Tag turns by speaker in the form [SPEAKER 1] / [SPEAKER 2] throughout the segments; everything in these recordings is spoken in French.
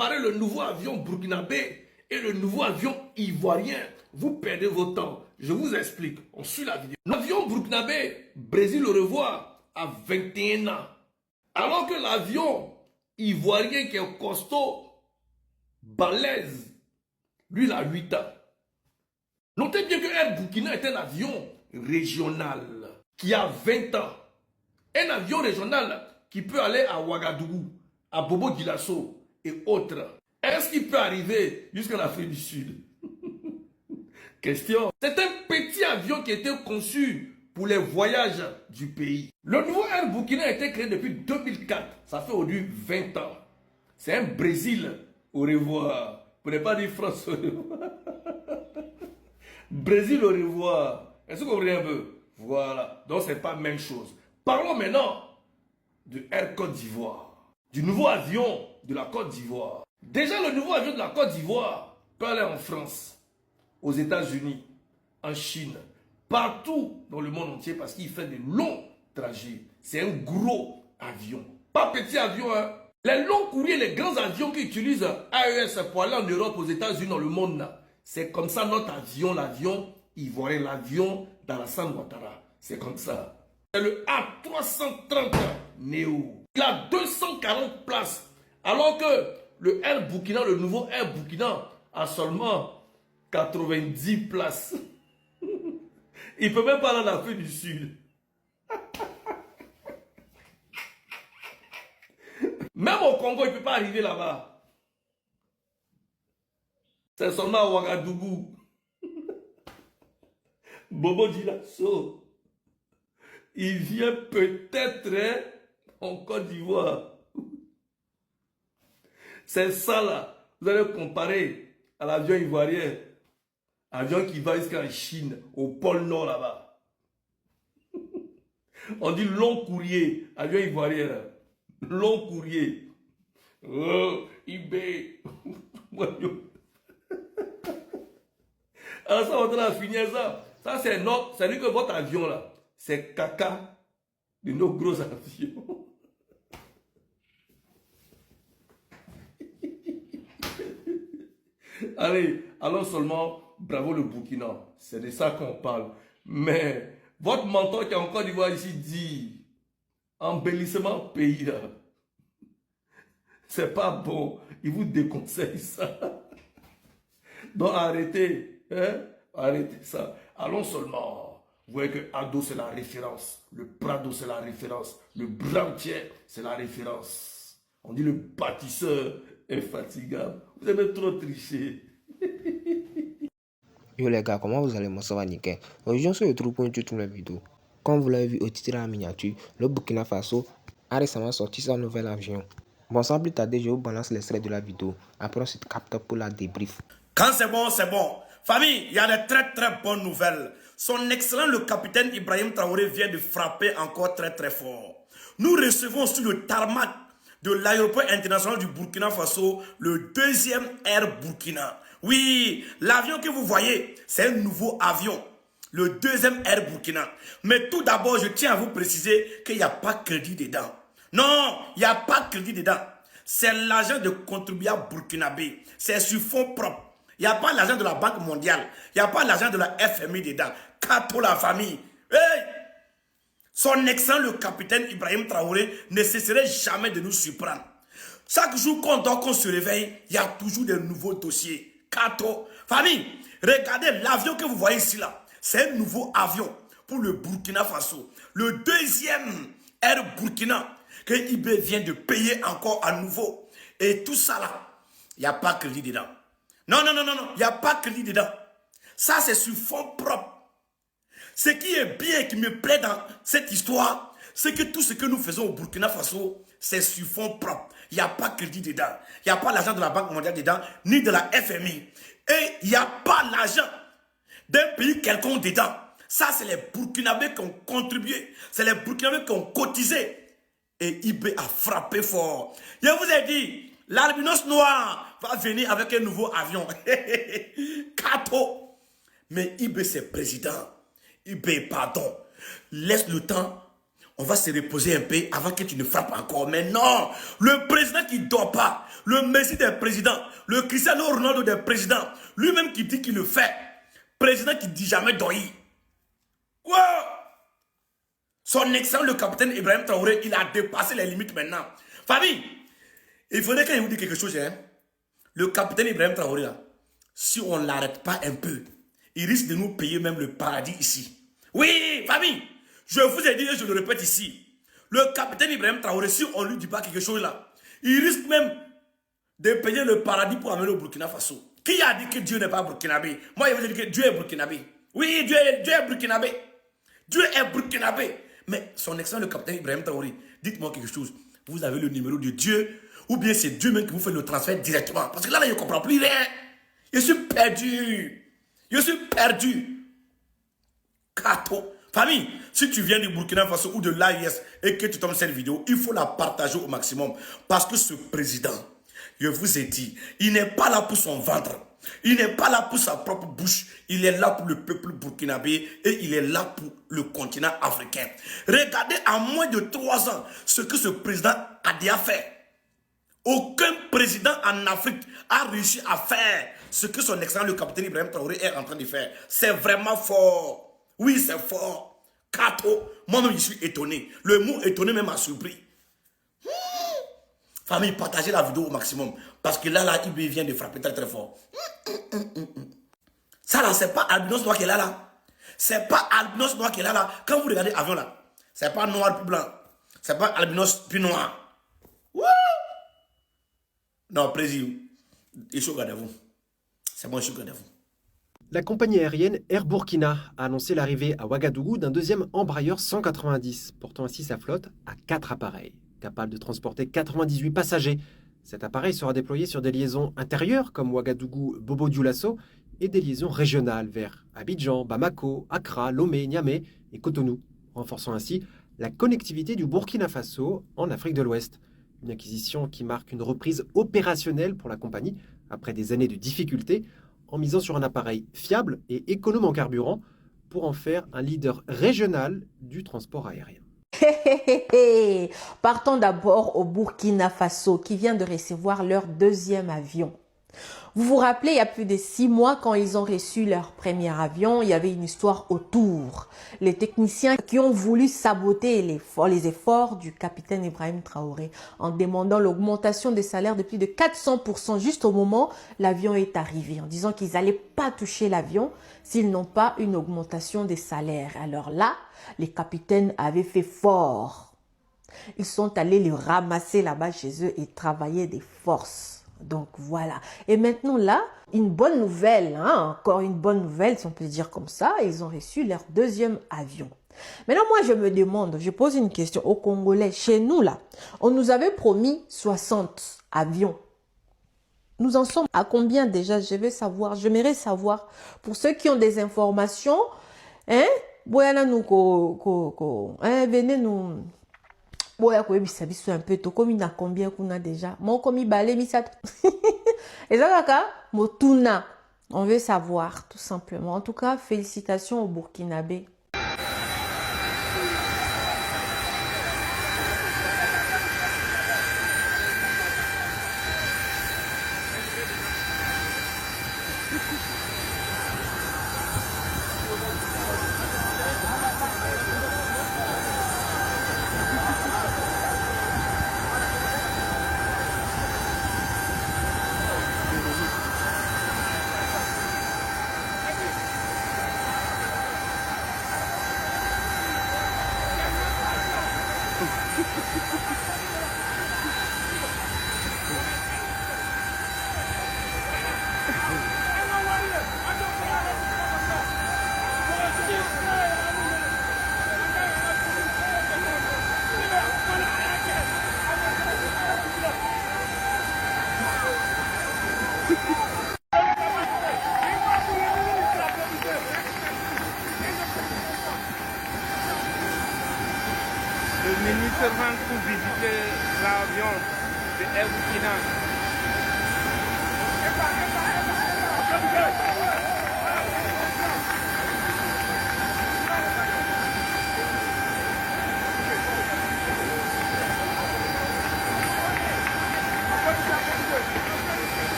[SPEAKER 1] comparer le nouveau avion burkinabé et le nouveau avion ivoirien, vous perdez votre temps. Je vous explique. On suit la vidéo. L'avion burkinabé, Brésil au revoir, a 21 ans. Alors que l'avion ivoirien qui est costaud, balèze, lui, il a 8 ans. Notez bien que Air Burkina est un avion régional qui a 20 ans. Un avion régional qui peut aller à Ouagadougou, à Bobo Dioulasso et autres. Est-ce qu'il peut arriver jusqu'en Afrique du Sud? Question. C'est un petit avion qui était conçu pour les voyages du pays. Le nouveau Air Burkina a été créé depuis 2004. Ça fait aujourd'hui 20 ans. C'est un Brésil au revoir. Pour ne pas dire France au revoir. Brésil au revoir. Est-ce que vous comprenez un peu? Voilà. Donc c'est pas la même chose. Parlons maintenant de Air Côte d'Ivoire. Du nouveau avion de la Côte d'Ivoire. Déjà le nouveau avion de la Côte d'Ivoire peut aller en France, aux États-Unis, en Chine, partout dans le monde entier parce qu'il fait de longs trajets. C'est un gros avion. Pas petit avion, hein. Les longs courriers, les grands avions qui utilisent AES pour aller en Europe, aux États-Unis, dans le monde, c'est comme ça notre avion, l'avion ivoirien, l'avion d'Alassane Ouattara. C'est comme ça. C'est le A330 Neo. Il a 240 places. Alors que le Air Burkina, le nouveau Air Burkina, a seulement 90 places. Il ne peut même pas aller en Afrique du Sud. Même au Congo, il ne peut pas arriver là-bas. C'est seulement à Ouagadougou. Bobo Dioulasso. Il vient peut-être en Côte d'Ivoire. C'est ça là. Vous allez comparer à l'avion ivoirien. Avion qui va jusqu'en Chine, au pôle Nord là-bas. On dit long courrier, avion ivoirien. Long courrier. Oh, eBay. Alors ça, on va finir ça. Ça, c'est notre, c'est lui que votre avion là. C'est caca de nos gros avions. Allez, allons seulement, bravo le Burkina. C'est de ça qu'on parle. Mais votre mentor qui est en Côte d'Ivoire ici dit, embellissement pays là. C'est pas bon. Il vous déconseille ça. Donc arrêtez. Hein? Arrêtez ça. Allons seulement. Vous voyez que Ado c'est la référence. Le Prado c'est la référence. Le Brantier c'est la référence. On dit le bâtisseur infatigable. Vous avez trop triché.
[SPEAKER 2] Yo les gars, comment vous allez? Moi ça va nickel. Aujourd'hui on se retrouve pour une toute nouvelle vidéo. Comme vous l'avez vu au titre en miniature, le Burkina Faso a récemment sorti son nouvel avion. Bon, sans plus tarder, je vous balance l'extrait de la vidéo. Après on se capte pour la débrief.
[SPEAKER 3] Quand c'est bon, c'est bon. Famille, il y a de très très bonnes nouvelles. Son excellent le capitaine Ibrahim Traoré vient de frapper encore très très fort. Nous recevons sur le tarmac de l'aéroport international du Burkina Faso le deuxième Air Burkina. Oui, l'avion que vous voyez, c'est un nouveau avion. Le deuxième Air Burkina. Mais tout d'abord, je tiens à vous préciser qu'il n'y a pas crédit dedans. Non, il n'y a pas crédit dedans. C'est l'argent de contribuable burkinabé. C'est sur fonds propres. Il n'y a pas l'argent de la Banque mondiale. Il n'y a pas l'argent de la FMI dedans. Cato la famille. Hey! Son excellent le capitaine Ibrahim Traoré ne cesserait jamais de nous surprendre. Chaque jour qu'on dort, qu'on se réveille, il y a toujours de nouveaux dossiers. Cato. Famille, regardez l'avion que vous voyez ici là. C'est un nouveau avion pour le Burkina Faso. Le deuxième Air Burkina que IB vient de payer encore à nouveau. Et tout ça là, il n'y a pas crédit dedans. Non, non, non, non, non, il n'y a pas crédit dedans. Ça, c'est sur fonds propres. Ce qui est bien, qui me plaît dans cette histoire, c'est que tout ce que nous faisons au Burkina Faso, c'est sur fonds propres. Il n'y a pas crédit dedans. Il n'y a pas l'argent de la Banque mondiale dedans, ni de la FMI. Et il n'y a pas l'argent d'un pays quelconque dedans. Ça, c'est les Burkinabés qui ont contribué. C'est les Burkinabés qui ont cotisé. Et IB a frappé fort. Je vous ai dit, l'albinos noir va venir avec un nouveau avion. Cato. Mais IB, c'est président. IB, pardon. Laisse le temps. on va se reposer un peu avant que tu ne frappes encore. Mais non, le président qui ne dort pas, le Messi des présidents, le Cristiano Ronaldo des présidents, lui-même qui dit qu'il le fait, président qui ne dit jamais dormir. Wow! Son excellent, le capitaine Ibrahim Traoré, il a dépassé les limites maintenant. Famille, il faudrait que je vous dise quelque chose. Hein? Le capitaine Ibrahim Traoré, là, si on ne l'arrête pas un peu, il risque de nous payer même le paradis ici. Oui, famille, je vous ai dit et je le répète ici. Le capitaine Ibrahim Traoré, si on ne lui dit pas quelque chose là, il risque même de payer le paradis pour amener au Burkina Faso. Qui a dit que Dieu n'est pas burkinabé? Moi, je vous ai dit que Dieu est burkinabé. Oui, Dieu est burkinabé. Dieu est burkinabé. Mais son excellent, le capitaine Ibrahim Traoré, dites-moi quelque chose. Vous avez le numéro de Dieu ou bien c'est Dieu même qui vous fait le transfert directement? Parce que là, je ne comprends plus rien. Je suis perdu. Je suis perdu. Kato. Famille, si tu viens du Burkina Faso ou de l'AIS et que tu tombes cette vidéo, il faut la partager au maximum. Parce que ce président, je vous ai dit, il n'est pas là pour son ventre. Il n'est pas là pour sa propre bouche. Il est là pour le peuple burkinabé et il est là pour le continent africain. Regardez en moins de 3 ans ce que ce président a déjà fait. Aucun président en Afrique a réussi à faire ce que son excellent, le capitaine Ibrahim Traoré, est en train de faire. C'est vraiment fort. Oui, c'est fort. Kato, moi-même, je suis étonné. Le mot étonné même m'a surpris. Famille, partagez la vidéo au maximum. Parce que là, il vient de frapper très très fort. Ça là, c'est pas Albinos Noir qui est là. C'est pas Albinos Noir qui est là. Quand vous regardez l'avion là, c'est pas noir puis blanc. C'est pas Albinos puis noir. Wouh! Non, président, je suis au garde à vous. C'est bon, je suis au garde à vous.
[SPEAKER 4] La compagnie aérienne Air Burkina a annoncé l'arrivée à Ouagadougou d'un deuxième embrailleur 190, portant ainsi sa flotte à 4 appareils, capable de transporter 98 passagers. Cet appareil sera déployé sur des liaisons intérieures comme Ouagadougou-Bobo-Dioulasso et des liaisons régionales vers Abidjan, Bamako, Accra, Lomé, Niamey et Cotonou, renforçant ainsi la connectivité du Burkina Faso en Afrique de l'Ouest. Une acquisition qui marque une reprise opérationnelle pour la compagnie après des années de difficultés, en misant sur un appareil fiable et économe en carburant pour en faire un leader régional du transport aérien.
[SPEAKER 5] Partons d'abord au Burkina Faso qui vient de recevoir leur deuxième avion. Vous vous rappelez, il y a plus de 6 mois, quand ils ont reçu leur premier avion, il y avait une histoire autour. Les techniciens qui ont voulu saboter les efforts du capitaine Ibrahim Traoré en demandant l'augmentation des salaires de plus de 400% juste au moment où l'avion est arrivé, en disant qu'ils n'allaient pas toucher l'avion s'ils n'ont pas une augmentation des salaires. Alors là, les capitaines avaient fait fort. Ils sont allés les ramasser là-bas chez eux et travailler des forces. Donc voilà. Et maintenant là, une bonne nouvelle, hein, encore une bonne nouvelle si on peut dire comme ça, ils ont reçu leur deuxième avion. Maintenant moi je me demande, je pose une question aux Congolais, chez nous là, on nous avait promis 60 avions. Nous en sommes à combien déjà? J'aimerais savoir, pour ceux qui ont des informations, hein, venez nous... Boya ko ebisa biso un peu to komi na combien kuna déjà mon komi balé misato ezaka motuna on veut savoir tout simplement. En tout cas, félicitations au Burkinabé.
[SPEAKER 6] Le ministre rentre pour visiter l'avion de Air Burkina.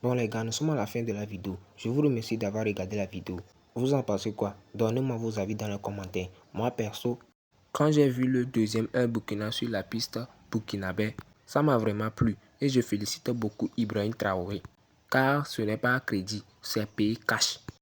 [SPEAKER 2] Bon les gars, nous sommes à la fin de la vidéo. Je vous remercie d'avoir regardé la vidéo. Vous en pensez quoi? Donnez-moi vos avis dans les commentaires. Moi perso, quand j'ai vu le deuxième Air Burkina sur la piste burkinabé, ça m'a vraiment plu et je félicite beaucoup Ibrahim Traoré. Car ce n'est pas à crédit, c'est payé cash.